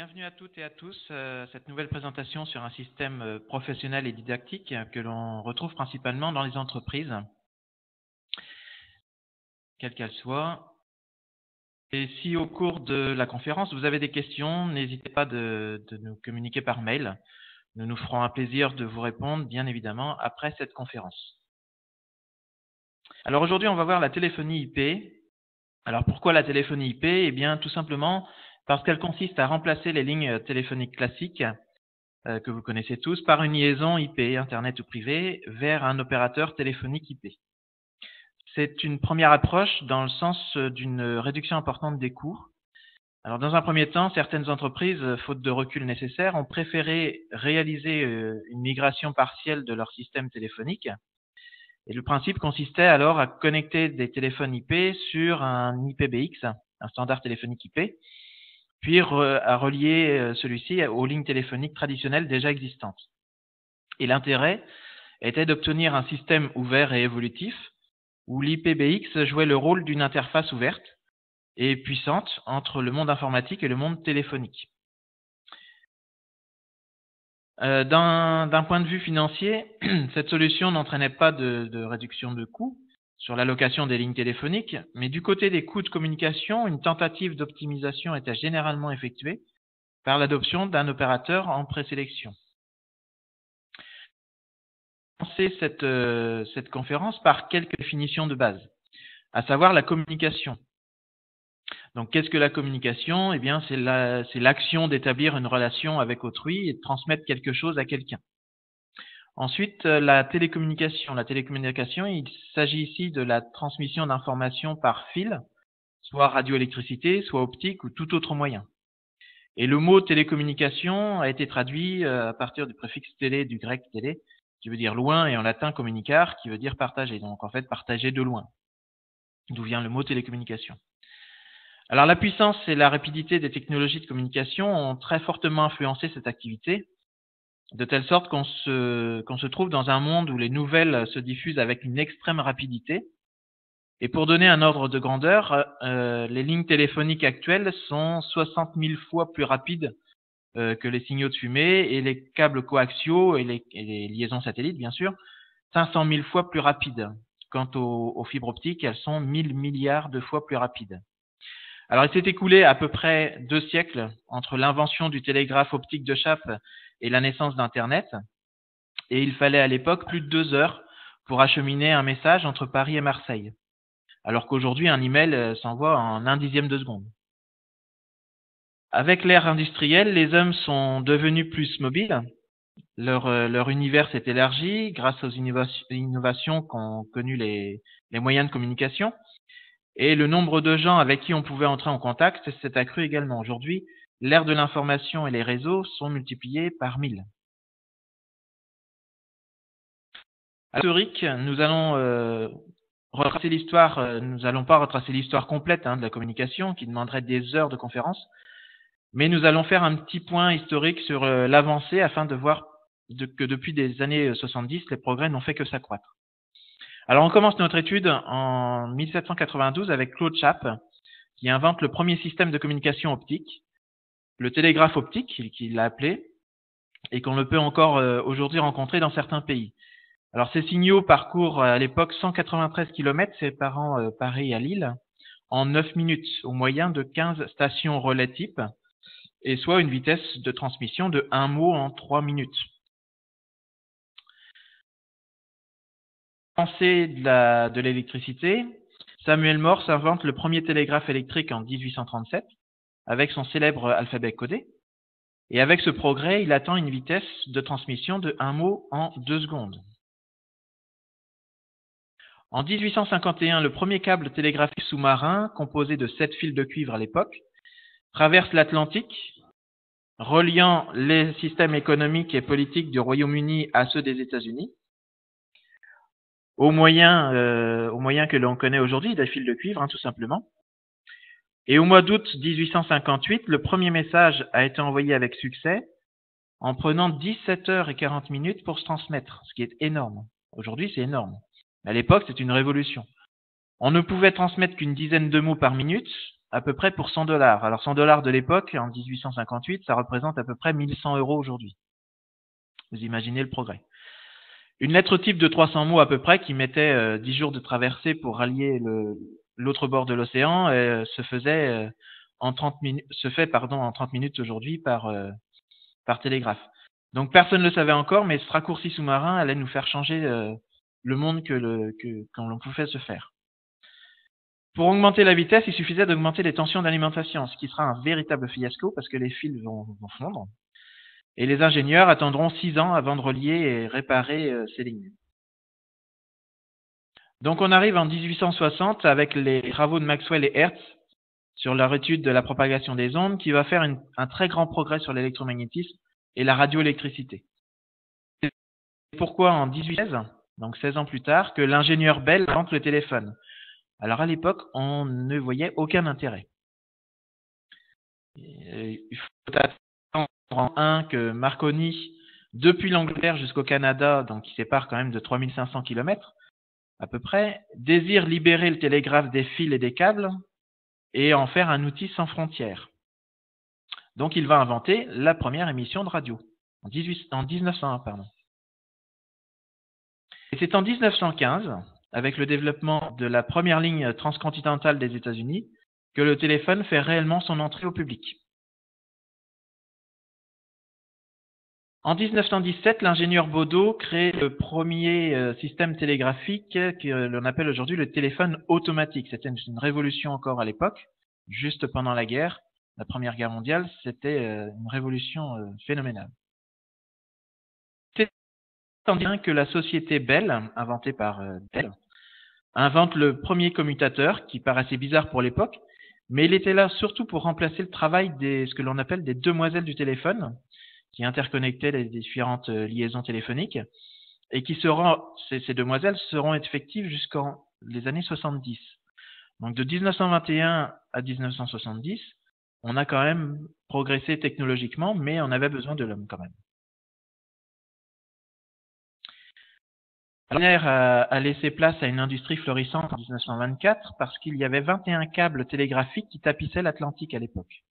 Bienvenue à toutes et à tous. Cette nouvelle présentation sur un système professionnel et didactique que l'on retrouve principalement dans les entreprises, quelles qu'elles soient. Et si au cours de la conférence, vous avez des questions, n'hésitez pas de nous communiquer par mail. Nous nous ferons un plaisir de vous répondre, bien évidemment, après cette conférence. Alors aujourd'hui, on va voir la téléphonie IP. Alors pourquoi la téléphonie IP? Eh bien, tout simplement parce qu'elle consiste à remplacer les lignes téléphoniques classiques que vous connaissez tous, par une liaison IP, Internet ou privé, vers un opérateur téléphonique IP. C'est une première approche dans le sens d'une réduction importante des coûts. Alors, dans un premier temps, certaines entreprises, faute de recul nécessaire, ont préféré réaliser une migration partielle de leur système téléphonique. Et le principe consistait alors à connecter des téléphones IP sur un IPBX, un standard téléphonique IP, puis à relier celui-ci aux lignes téléphoniques traditionnelles déjà existantes. Et l'intérêt était d'obtenir un système ouvert et évolutif où l'IPBX jouait le rôle d'une interface ouverte et puissante entre le monde informatique et le monde téléphonique. D'un point de vue financier, cette solution n'entraînait pas de réduction de coûts sur l'allocation des lignes téléphoniques, mais du côté des coûts de communication, une tentative d'optimisation était généralement effectuée par l'adoption d'un opérateur en présélection. Commencer cette conférence par quelques définitions de base, à savoir la communication. Donc, qu'est-ce que la communication? Eh bien, c'est l'action d'établir une relation avec autrui et de transmettre quelque chose à quelqu'un. Ensuite, la télécommunication. La télécommunication, il s'agit ici de la transmission d'informations par fil, soit radioélectricité, soit optique ou tout autre moyen. Et le mot télécommunication a été traduit à partir du préfixe télé, du grec télé, qui veut dire loin, et en latin communicar, qui veut dire partager. Donc, en fait, partager de loin, d'où vient le mot télécommunication. Alors, la puissance et la rapidité des technologies de communication ont très fortement influencé cette activité, de telle sorte qu'on se trouve dans un monde où les nouvelles se diffusent avec une extrême rapidité. Et pour donner un ordre de grandeur, les lignes téléphoniques actuelles sont 60 000 fois plus rapides que les signaux de fumée, et les câbles coaxiaux et les liaisons satellites, bien sûr, 500 000 fois plus rapides. Quant aux fibres optiques, elles sont 1000 milliards de fois plus rapides. Alors, il s'est écoulé à peu près 2 siècles entre l'invention du télégraphe optique de chape et la naissance d'Internet, et il fallait à l'époque plus de 2 heures pour acheminer un message entre Paris et Marseille, alors qu'aujourd'hui, un email s'envoie en 1/10 de seconde. Avec l'ère industrielle, les hommes sont devenus plus mobiles, leur univers s'est élargi grâce aux innovations qu'ont connues les moyens de communication, et le nombre de gens avec qui on pouvait entrer en contact s'est accru également. Aujourd'hui, l'ère de l'information et les réseaux sont multipliés par 1000. À l'historique, nous allons retracer l'histoire, nous n'allons pas retracer l'histoire complète de la communication, qui demanderait des heures de conférence, mais nous allons faire un petit point historique sur l'avancée afin de voir que depuis les années 70, les progrès n'ont fait que s'accroître. Alors, on commence notre étude en 1792 avec Claude Chappe, qui invente le premier système de communication optique, le télégraphe optique, qu'il l'a appelé, et qu'on le peut encore aujourd'hui rencontrer dans certains pays. Alors, ces signaux parcourent à l'époque 193 km séparant Paris à Lille en 9 minutes, au moyen de 15 stations relais type, et soit une vitesse de transmission de 1 mot en 3 minutes. Pensée de l'électricité, Samuel Morse invente le premier télégraphe électrique en 1837 avec son célèbre alphabet codé. Et avec ce progrès, il atteint une vitesse de transmission de 1 mot en 2 secondes. En 1851, le premier câble télégraphique sous-marin, composé de 7 fils de cuivre à l'époque, traverse l'Atlantique, reliant les systèmes économiques et politiques du Royaume-Uni à ceux des États-Unis, au moyen que l'on connaît aujourd'hui, des fils de cuivre, tout simplement. Et au mois d'août 1858, le premier message a été envoyé avec succès, en prenant 17 heures et 40 minutes pour se transmettre, ce qui est énorme. Aujourd'hui, c'est énorme. À l'époque, c'est une révolution. On ne pouvait transmettre qu'une dizaine de mots par minute, à peu près pour 100 $. Alors 100 $ de l'époque, en 1858, ça représente à peu près 1100 € aujourd'hui. Vous imaginez le progrès. Une lettre type de 300 mots à peu près, qui mettait 10 jours de traversée pour rallier l'autre bord de l'océan, se fait en 30 minutes aujourd'hui par télégraphe. Donc personne ne le savait encore, mais ce raccourci sous-marin allait nous faire changer le monde que l'on pouvait se faire. Pour augmenter la vitesse, il suffisait d'augmenter les tensions d'alimentation, ce qui sera un véritable fiasco parce que les fils vont fondre. Et les ingénieurs attendront 6 ans avant de relier et réparer ces lignes. Donc on arrive en 1860 avec les travaux de Maxwell et Hertz sur leur étude de la propagation des ondes, qui va faire un très grand progrès sur l'électromagnétisme et la radioélectricité. C'est pourquoi en 1816, donc 16 ans plus tard, que l'ingénieur Bell invente le téléphone. Alors à l'époque, on ne voyait aucun intérêt. Il faut attendre que Marconi, depuis l'Angleterre jusqu'au Canada, donc qui sépare quand même de 3500 km à peu près, désire libérer le télégraphe des fils et des câbles et en faire un outil sans frontières. Donc il va inventer la première émission de radio, en 1901, pardon. Et c'est en 1915, avec le développement de la première ligne transcontinentale des États-Unis, que le téléphone fait réellement son entrée au public. En 1917, l'ingénieur Baudot crée le premier système télégraphique que l'on appelle aujourd'hui le téléphone automatique. C'était une révolution encore à l'époque, juste pendant la guerre, la Première Guerre mondiale, c'était une révolution phénoménale. C'est en bien que la société Bell, inventée par Bell, invente le premier commutateur, qui paraissait bizarre pour l'époque, mais il était là surtout pour remplacer le travail ce que l'on appelle des demoiselles du téléphone, qui interconnectaient les différentes liaisons téléphoniques, et ces demoiselles seront effectives jusqu'en les années 70. Donc de 1921 à 1970, on a quand même progressé technologiquement, mais on avait besoin de l'homme quand même. La dernière a laissé place à une industrie florissante en 1924 parce qu'il y avait 21 câbles télégraphiques qui tapissaient l'Atlantique à l'époque.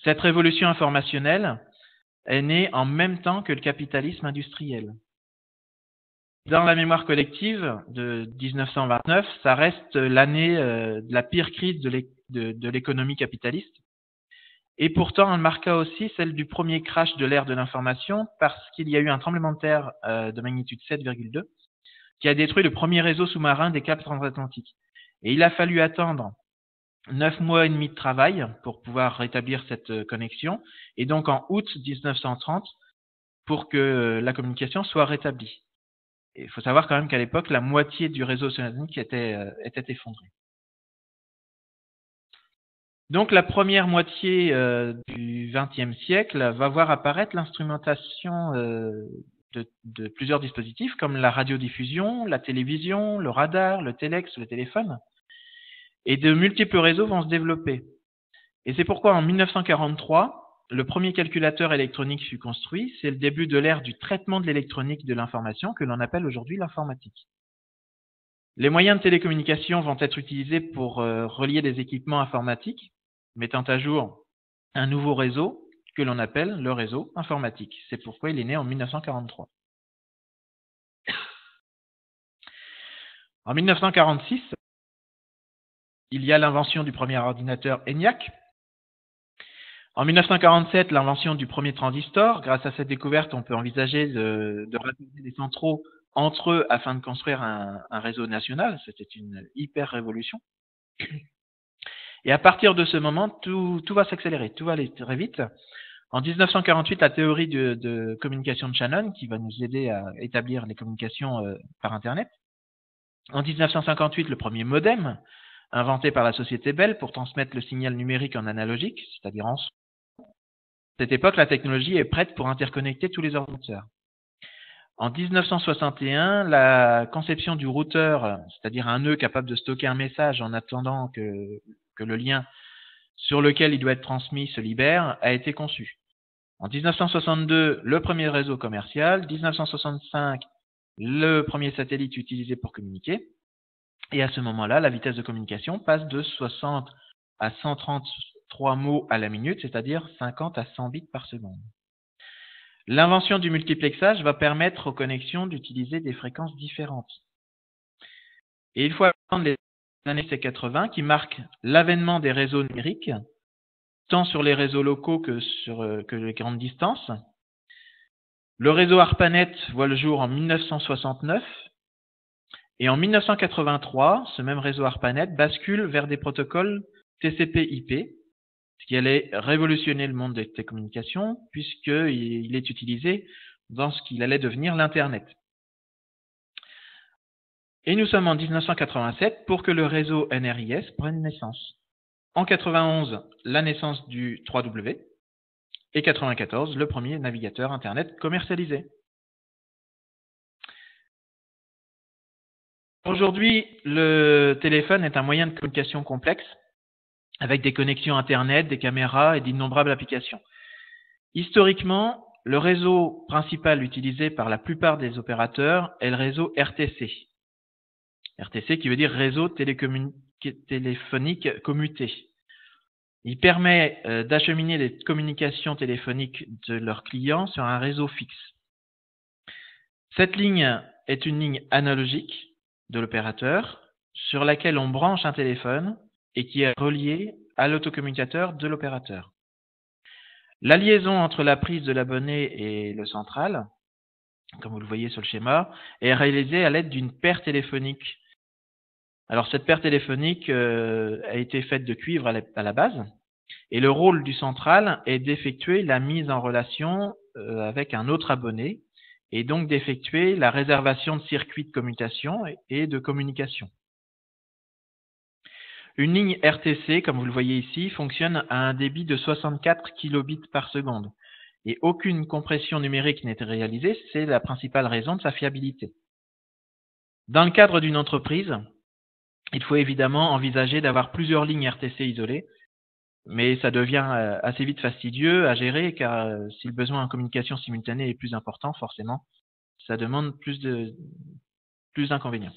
Cette révolution informationnelle est née en même temps que le capitalisme industriel. Dans la mémoire collective de 1929, ça reste l'année de la pire crise de l'économie capitaliste. Et pourtant, elle marqua aussi celle du premier crash de l'ère de l'information parce qu'il y a eu un tremblement de terre de magnitude 7,2 qui a détruit le premier réseau sous-marin des câbles transatlantiques. Et il a fallu attendre 9 mois et demi de travail pour pouvoir rétablir cette connexion, et donc en août 1930 pour que la communication soit rétablie. Et il faut savoir quand même qu'à l'époque, la moitié du réseau océanique était effondrée. Donc la première moitié du XXe siècle va voir apparaître l'instrumentation de plusieurs dispositifs comme la radiodiffusion, la télévision, le radar, le téléx, le téléphone. Et de multiples réseaux vont se développer. Et c'est pourquoi en 1943, le premier calculateur électronique fut construit. C'est le début de l'ère du traitement de l'électronique de l'information que l'on appelle aujourd'hui l'informatique. Les moyens de télécommunication vont être utilisés pour relier des équipements informatiques, mettant à jour un nouveau réseau que l'on appelle le réseau informatique. C'est pourquoi il est né en 1943. En 1946, il y a l'invention du premier ordinateur ENIAC. En 1947, l'invention du premier transistor. Grâce à cette découverte, on peut envisager de rassembler des centraux entre eux afin de construire un réseau national. C'était une hyper révolution. Et à partir de ce moment, tout va s'accélérer, tout va aller très vite. En 1948, la théorie de communication de Shannon, qui va nous aider à établir les communications par Internet. En 1958, le premier modem, inventé par la société Bell pour transmettre le signal numérique en analogique, c'est-à-dire en son. À cette époque, la technologie est prête pour interconnecter tous les ordinateurs. En 1961, la conception du routeur, c'est-à-dire un nœud capable de stocker un message en attendant que le lien sur lequel il doit être transmis se libère, a été conçue. En 1962, le premier réseau commercial. 1965, le premier satellite utilisé pour communiquer. Et à ce moment-là, la vitesse de communication passe de 60 à 133 mots à la minute, c'est-à-dire 50 à 100 bits par seconde. L'invention du multiplexage va permettre aux connexions d'utiliser des fréquences différentes. Et il faut attendre les années 80 qui marquent l'avènement des réseaux numériques, tant sur les réseaux locaux que sur les grandes distances. Le réseau ARPANET voit le jour en 1969 et en 1983, ce même réseau ARPANET bascule vers des protocoles TCP/IP, ce qui allait révolutionner le monde des télécommunications puisqu'il est utilisé dans ce qu'il allait devenir l'Internet. Et nous sommes en 1987 pour que le réseau NRIS prenne naissance. En 91, la naissance du 3W et 94, le premier navigateur Internet commercialisé. Aujourd'hui, le téléphone est un moyen de communication complexe avec des connexions Internet, des caméras et d'innombrables applications. Historiquement, le réseau principal utilisé par la plupart des opérateurs est le réseau RTC. RTC qui veut dire réseau téléphonique commuté. Il permet d'acheminer les communications téléphoniques de leurs clients sur un réseau fixe. Cette ligne est une ligne analogique de l'opérateur sur laquelle on branche un téléphone et qui est reliée à l'autocommunicateur de l'opérateur. La liaison entre la prise de l'abonné et le central, comme vous le voyez sur le schéma, est réalisée à l'aide d'une paire téléphonique. Alors cette paire téléphonique a été faite de cuivre à la base, et le rôle du central est d'effectuer la mise en relation avec un autre abonné, et donc d'effectuer la réservation de circuits de commutation et de communication. Une ligne RTC, comme vous le voyez ici, fonctionne à un débit de 64 kilobits par seconde, et aucune compression numérique n'est réalisée, c'est la principale raison de sa fiabilité. Dans le cadre d'une entreprise, il faut évidemment envisager d'avoir plusieurs lignes RTC isolées, mais ça devient assez vite fastidieux à gérer car si le besoin en communication simultanée est plus important, forcément, ça demande plus d'inconvénients.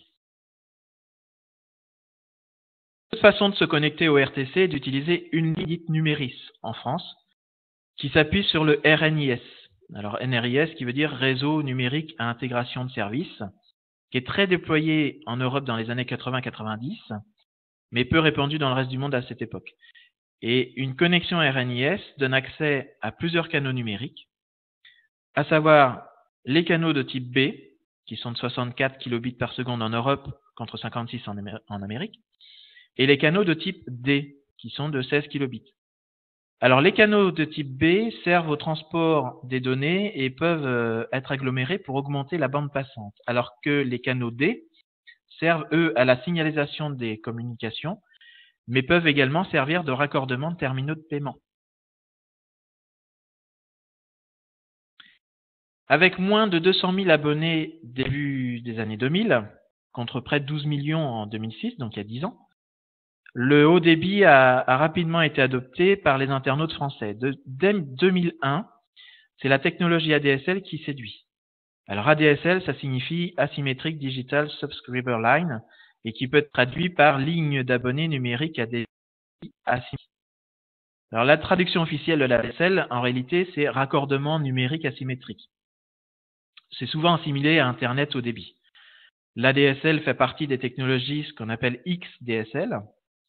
Une façon de se connecter au RTC est d'utiliser une ligne dite numéris en France qui s'appuie sur le RNIS. Alors NRIS qui veut dire Réseau numérique à intégration de services, qui est très déployé en Europe dans les années 80-90, mais peu répandu dans le reste du monde à cette époque. Et une connexion RNIS donne accès à plusieurs canaux numériques, à savoir les canaux de type B, qui sont de 64 kilobits par seconde en Europe contre 56 en Amérique, et les canaux de type D, qui sont de 16 kilobits. Alors les canaux de type B servent au transport des données et peuvent être agglomérés pour augmenter la bande passante, alors que les canaux D servent, eux, à la signalisation des communications, mais peuvent également servir de raccordement de terminaux de paiement. Avec moins de 200 000 abonnés début des années 2000, contre près de 12 millions en 2006, donc il y a 10 ans, le haut débit a rapidement été adopté par les internautes français. Dès 2001, c'est la technologie ADSL qui séduit. Alors ADSL, ça signifie Asymmetric Digital Subscriber Line, et qui peut être traduit par ligne d'abonnés numérique ADSL asymétrique. Alors la traduction officielle de l'ADSL, en réalité, c'est raccordement numérique asymétrique. C'est souvent assimilé à Internet haut débit. L'ADSL fait partie des technologies, ce qu'on appelle XDSL,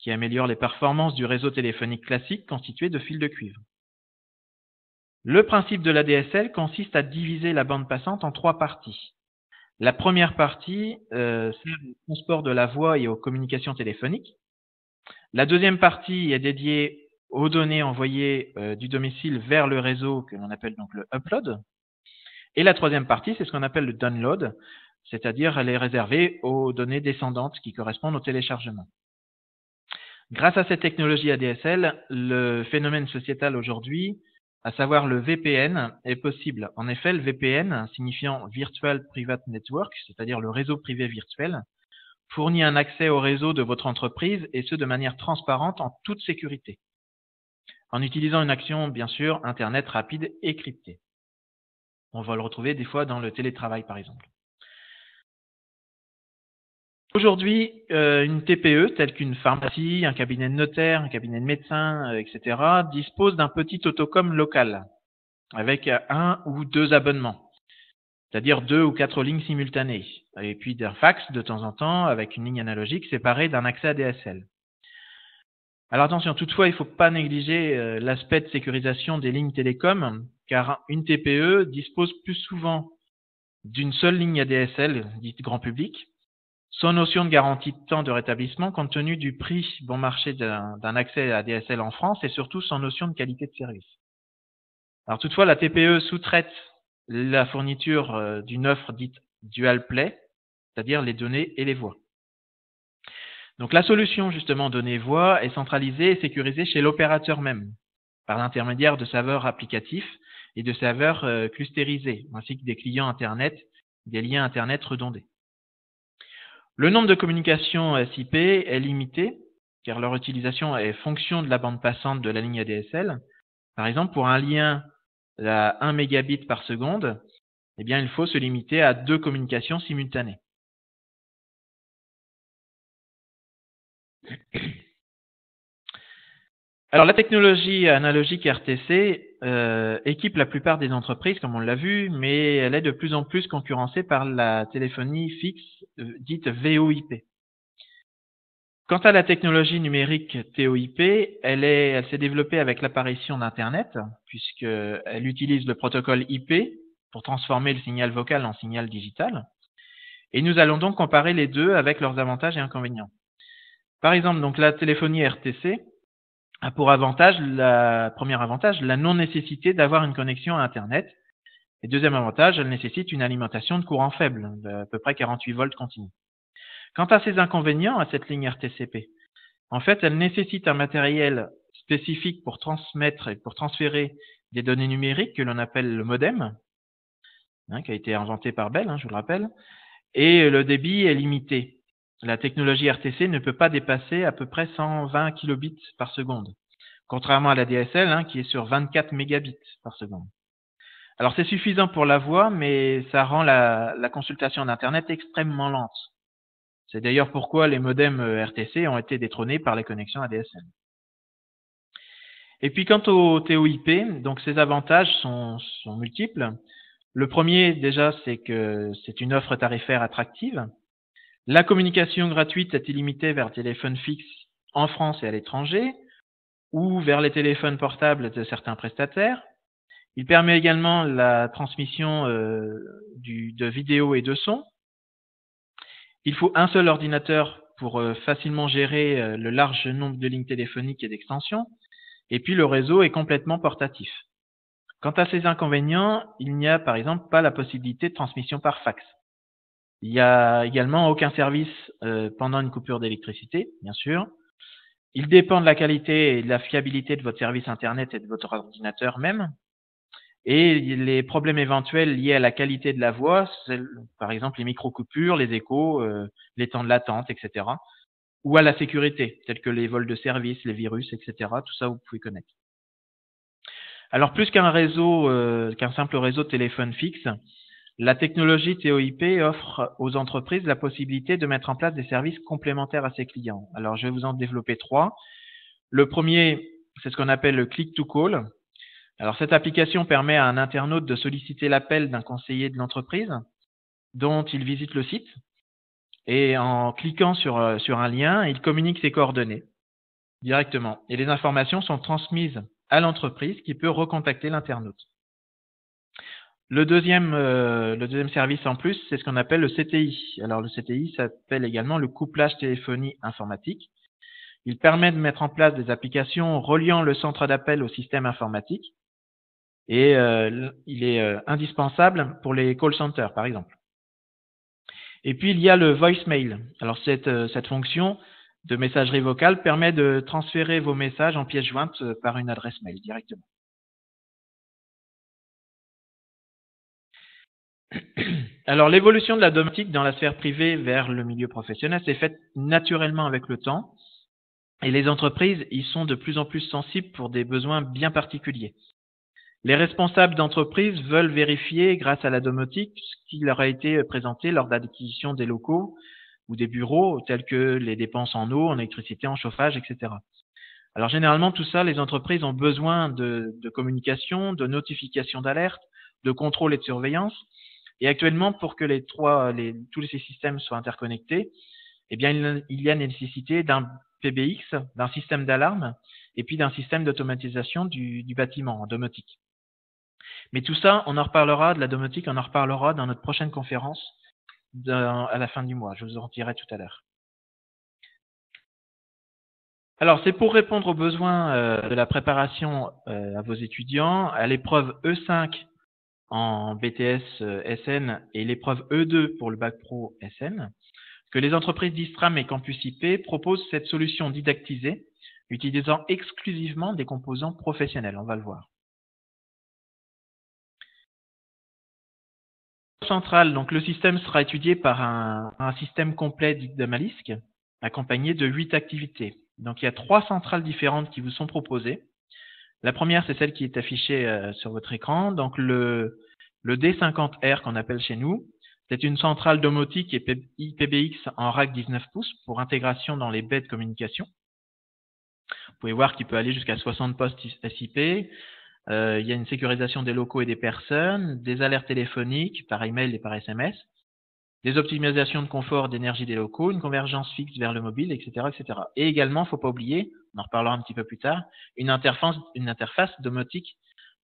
qui améliore les performances du réseau téléphonique classique constitué de fils de cuivre. Le principe de l'ADSL consiste à diviser la bande passante en 3 parties. La première partie sert au transport de la voix et aux communications téléphoniques. La deuxième partie est dédiée aux données envoyées du domicile vers le réseau, que l'on appelle donc le upload. Et la troisième partie, c'est ce qu'on appelle le download, c'est-à-dire elle est réservée aux données descendantes qui correspondent au téléchargement. Grâce à cette technologie ADSL, le phénomène sociétal aujourd'hui, à savoir le VPN, est possible. En effet, le VPN, signifiant Virtual Private Network, c'est-à-dire le réseau privé virtuel, fournit un accès au réseau de votre entreprise et ce de manière transparente en toute sécurité, en utilisant une action, bien sûr, Internet rapide et cryptée. On va le retrouver des fois dans le télétravail, par exemple. Aujourd'hui, une TPE, telle qu'une pharmacie, un cabinet de notaire, un cabinet de médecin, etc., dispose d'un petit autocom local, avec un ou deux abonnements, c'est-à-dire 2 ou 4 lignes simultanées, et puis d'un fax de temps en temps, avec une ligne analogique séparée d'un accès ADSL. Alors attention, toutefois, il ne faut pas négliger l'aspect de sécurisation des lignes télécom, car une TPE dispose plus souvent d'une seule ligne ADSL, dite grand public, sans notion de garantie de temps de rétablissement compte tenu du prix bon marché d'un accès ADSL en France et surtout sans notion de qualité de service. Alors toutefois, la TPE sous-traite la fourniture d'une offre dite dual play, c'est-à-dire les données et les voix. Donc la solution justement données-voix est centralisée et sécurisée chez l'opérateur même, par l'intermédiaire de serveurs applicatifs et de serveurs clusterisés, ainsi que des clients Internet, des liens Internet redondés. Le nombre de communications SIP est limité, car leur utilisation est fonction de la bande passante de la ligne ADSL. Par exemple, pour un lien à 1 mégabit par seconde, eh bien, il faut se limiter à 2 communications simultanées. Alors, la technologie analogique RTC équipe la plupart des entreprises, comme on l'a vu, mais elle est de plus en plus concurrencée par la téléphonie fixe dite VoIP. Quant à la technologie numérique TOIP, elle s'est développée avec l'apparition d'Internet, puisqu'elle utilise le protocole IP pour transformer le signal vocal en signal digital. Et nous allons donc comparer les deux avec leurs avantages et inconvénients. Par exemple, donc la téléphonie RTC a pour premier avantage, la non-nécessité d'avoir une connexion à Internet. Et deuxième avantage, elle nécessite une alimentation de courant faible, d'à peu près 48 volts continu. Quant à ses inconvénients à cette ligne RTCP, en fait, elle nécessite un matériel spécifique pour transmettre et pour transférer des données numériques que l'on appelle le modem, qui a été inventé par Bell, je vous le rappelle, et le débit est limité. La technologie RTC ne peut pas dépasser à peu près 120 kilobits par seconde, contrairement à la DSL qui est sur 24 mégabits par seconde. Alors c'est suffisant pour la voix, mais ça rend la consultation d'Internet extrêmement lente. C'est d'ailleurs pourquoi les modems RTC ont été détrônés par les connexions ADSL. Et puis quant au TOIP, donc ses avantages sont multiples. Le premier déjà, c'est que c'est une offre tarifaire attractive. La communication gratuite est illimitée vers téléphones fixes en France et à l'étranger, ou vers les téléphones portables de certains prestataires. Il permet également la transmission de vidéos et de sons. Il faut un seul ordinateur pour facilement gérer le large nombre de lignes téléphoniques et d'extensions. Et puis le réseau est complètement portatif. Quant à ses inconvénients, il n'y a par exemple pas la possibilité de transmission par fax. Il n'y a également aucun service pendant une coupure d'électricité, bien sûr. Il dépend de la qualité et de la fiabilité de votre service Internet et de votre ordinateur même. Et les problèmes éventuels liés à la qualité de la voix, par exemple les micro-coupures, les échos, les temps de latence, etc. Ou à la sécurité, tels que les vols de service, les virus, etc. Tout ça, vous pouvez connaître. Alors, plus qu'un simple réseau de téléphone fixe, la technologie TOIP offre aux entreprises la possibilité de mettre en place des services complémentaires à ses clients. Alors, je vais vous en développer 3. Le premier, c'est ce qu'on appelle le click to call. Alors, cette application permet à un internaute de solliciter l'appel d'un conseiller de l'entreprise dont il visite le site. Et en cliquant sur un lien, il communique ses coordonnées directement. Et les informations sont transmises à l'entreprise qui peut recontacter l'internaute. Le deuxième service en plus, c'est ce qu'on appelle le CTI. Alors le CTI s'appelle également le couplage téléphonie informatique. Il permet de mettre en place des applications reliant le centre d'appel au système informatique et il est indispensable pour les call centers par exemple. Et puis il y a le voicemail. Alors cette fonction de messagerie vocale permet de transférer vos messages en pièce jointe par une adresse mail directement. Alors, l'évolution de la domotique dans la sphère privée vers le milieu professionnel s'est faite naturellement avec le temps et les entreprises y sont de plus en plus sensibles pour des besoins bien particuliers. Les responsables d'entreprise veulent vérifier, grâce à la domotique, ce qui leur a été présenté lors d'acquisition des locaux ou des bureaux tels que les dépenses en eau, en électricité, en chauffage, etc. Alors généralement, tout ça, les entreprises ont besoin de communication, de notification d'alerte, de contrôle et de surveillance. Et actuellement, pour que tous ces systèmes soient interconnectés, eh bien, il y a nécessité d'un PBX, d'un système d'alarme et puis d'un système d'automatisation du bâtiment en domotique. Mais tout ça, on en reparlera de la domotique, on en reparlera dans notre prochaine conférence à la fin du mois. Je vous en dirai tout à l'heure. Alors, c'est pour répondre aux besoins de la préparation à vos étudiants à l'épreuve E5 en BTS SN et l'épreuve E2 pour le bac pro SN que les entreprises d'Istram et Campus IP proposent cette solution didactisée utilisant exclusivement des composants professionnels. On va le voir. Centrale, donc le système sera étudié par un système complet d'Amalisk accompagné de 8 activités. Donc il y a 3 centrales différentes qui vous sont proposées. La première, c'est celle qui est affichée sur votre écran. Donc le D50R qu'on appelle chez nous, c'est une centrale domotique et IPBX en rack 19 pouces pour intégration dans les baies de communication. Vous pouvez voir qu'il peut aller jusqu'à 60 postes SIP. Il y a une sécurisation des locaux et des personnes, des alertes téléphoniques par email et par SMS, des optimisations de confort d'énergie des locaux, une convergence fixe vers le mobile, etc., etc. Et également, il ne faut pas oublier, on en reparlera un petit peu plus tard, une interface domotique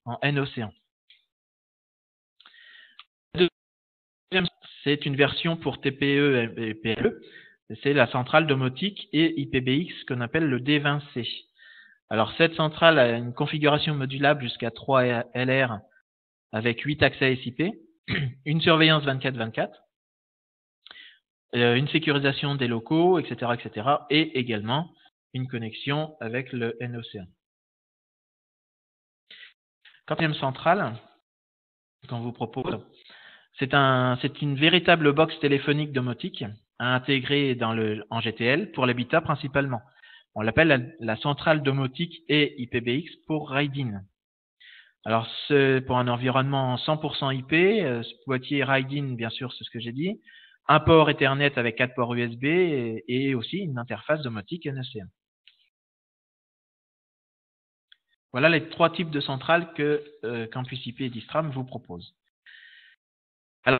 en N-Océan. C'est une version pour TPE et PLE. C'est la centrale domotique et IPBX qu'on appelle le D20C. Alors, cette centrale a une configuration modulable jusqu'à 3 LR avec 8 accès SIP, une surveillance 24/24, une sécurisation des locaux, etc., etc., et également une connexion avec le N-Océan. Quatrième centrale qu'on vous propose, c'est une véritable box téléphonique domotique à intégrer en GTL pour l'habitat principalement. On l'appelle la centrale domotique et IPBX pour Raidin. Alors, c'est pour un environnement 100% IP, ce boîtier Raidin, bien sûr, c'est ce que j'ai dit, un port Ethernet avec 4 ports USB et aussi une interface domotique N-Océan. Voilà les 3 types de centrales que Campus IP et Distram vous proposent. Alors,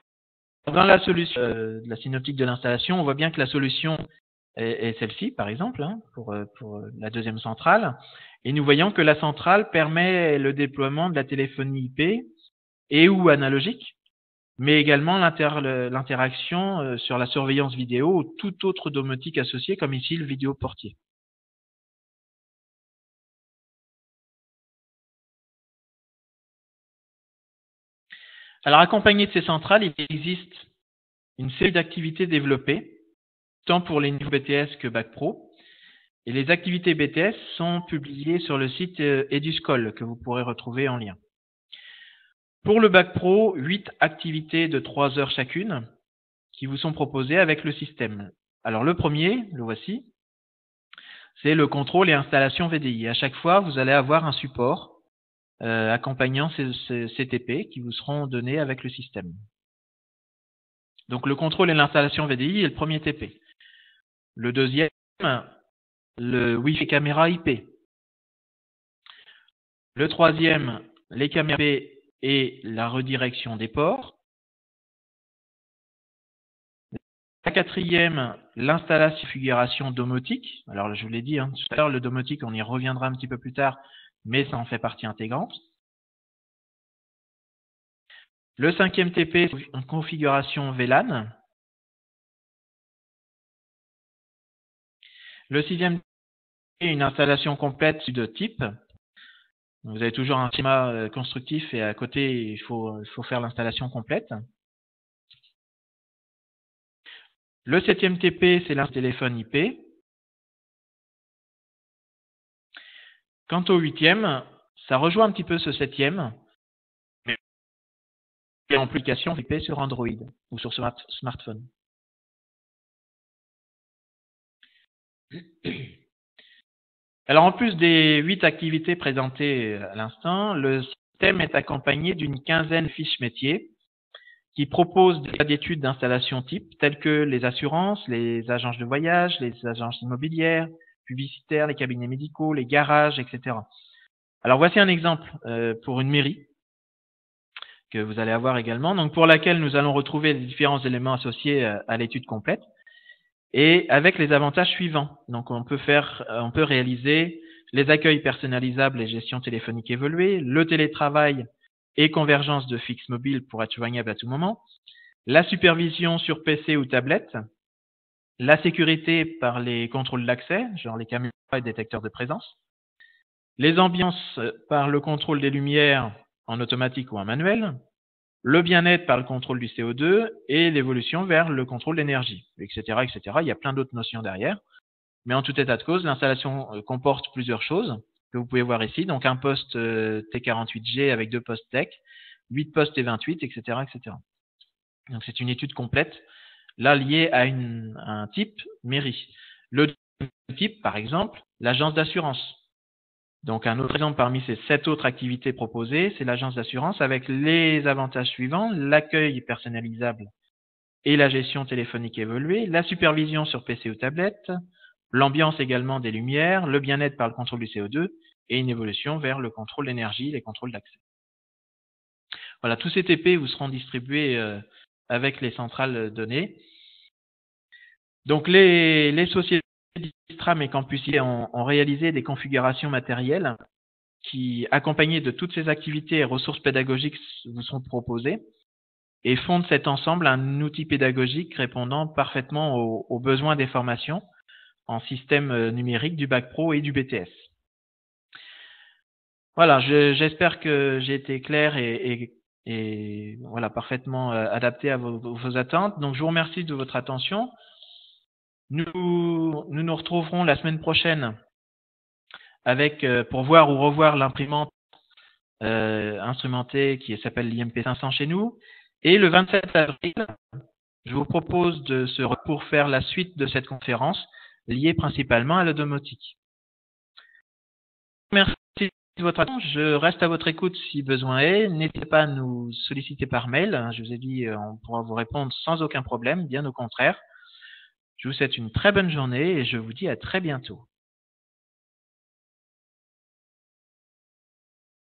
dans la solution de la synoptique de l'installation, on voit bien que la solution est celle-ci, par exemple, hein, pour la deuxième centrale. Et nous voyons que la centrale permet le déploiement de la téléphonie IP et ou analogique, mais également l'interaction sur la surveillance vidéo ou toute autre domotique associée, comme ici le vidéoportier. Alors, accompagné de ces centrales, il existe une série d'activités développées, tant pour les niveaux BTS que Bac Pro. Et les activités BTS sont publiées sur le site Eduscol, que vous pourrez retrouver en lien. Pour le Bac Pro, 8 activités de 3 heures chacune qui vous sont proposées avec le système. Alors, le premier, le voici, c'est le contrôle et installation VDI. À chaque fois, vous allez avoir un support accompagnant ces TP qui vous seront donnés avec le système. Donc, le contrôle et l'installation VDI est le premier TP. Le deuxième, le Wi-Fi caméra IP. Le troisième, les caméras IP et la redirection des ports. La quatrième, l'installation et configuration domotique. Alors, je vous l'ai dit, hein, tout à l'heure, le domotique, on y reviendra un petit peu plus tard, mais ça en fait partie intégrante. Le cinquième TP, c'est une configuration VLAN. Le sixième TP, une installation complète de type. Vous avez toujours un schéma constructif et à côté, il faut faire l'installation complète. Le septième TP, c'est l'installation téléphone IP. Quant au huitième, ça rejoint un petit peu ce septième, mais en application IP sur Android ou sur smartphone. Alors, en plus des 8 activités présentées à l'instant, le système est accompagné d'une quinzaine de fiches métiers qui propose des cas d'études d'installation type, tels que les assurances, les agences de voyage, les agences immobilières, publicitaires, les cabinets médicaux, les garages, etc. Alors voici un exemple pour une mairie que vous allez avoir également, donc pour laquelle nous allons retrouver les différents éléments associés à l'étude complète et avec les avantages suivants. Donc on peut réaliser les accueils personnalisables et gestion téléphonique évoluée, le télétravail et convergence de fixe mobile pour être joignable à tout moment, la supervision sur PC ou tablette, la sécurité par les contrôles d'accès, genre les caméras et détecteurs de présence, les ambiances par le contrôle des lumières en automatique ou en manuel, le bien-être par le contrôle du CO2 et l'évolution vers le contrôle d'énergie, etc., etc. Il y a plein d'autres notions derrière. Mais en tout état de cause, l'installation comporte plusieurs choses que vous pouvez voir ici. Donc un poste T48G avec 2 postes TEC, 8 postes T28, etc., etc. Donc c'est une étude complète, là liée à un type mairie. Le type, par exemple, l'agence d'assurance. Donc un autre exemple parmi ces 7 autres activités proposées, c'est l'agence d'assurance avec les avantages suivants, l'accueil personnalisable et la gestion téléphonique évoluée, la supervision sur PC ou tablette, l'ambiance également des lumières, le bien-être par le contrôle du CO2 et une évolution vers le contrôle d'énergie, les contrôles d'accès. Voilà, tous ces TP vous seront distribués avec les centrales données. Donc les sociétés Distram et Campusier ont réalisé des configurations matérielles qui, accompagnées de toutes ces activités et ressources pédagogiques, vous sont proposées et fondent cet ensemble un outil pédagogique répondant parfaitement aux besoins des formations en système numérique du Bac Pro et du BTS. Voilà, j'espère que j'ai été clair et voilà, parfaitement adapté à vos attentes. Donc, je vous remercie de votre attention. Nous nous retrouverons la semaine prochaine avec pour voir ou revoir l'imprimante instrumentée qui s'appelle l'IMP 500 chez nous. Et le 27 avril, je vous propose pour faire la suite de cette conférence liée principalement à la domotique. Merci de votre attention. Je reste à votre écoute si besoin est. N'hésitez pas à nous solliciter par mail. Je vous ai dit, on pourra vous répondre sans aucun problème, bien au contraire. Je vous souhaite une très bonne journée et je vous dis à très bientôt.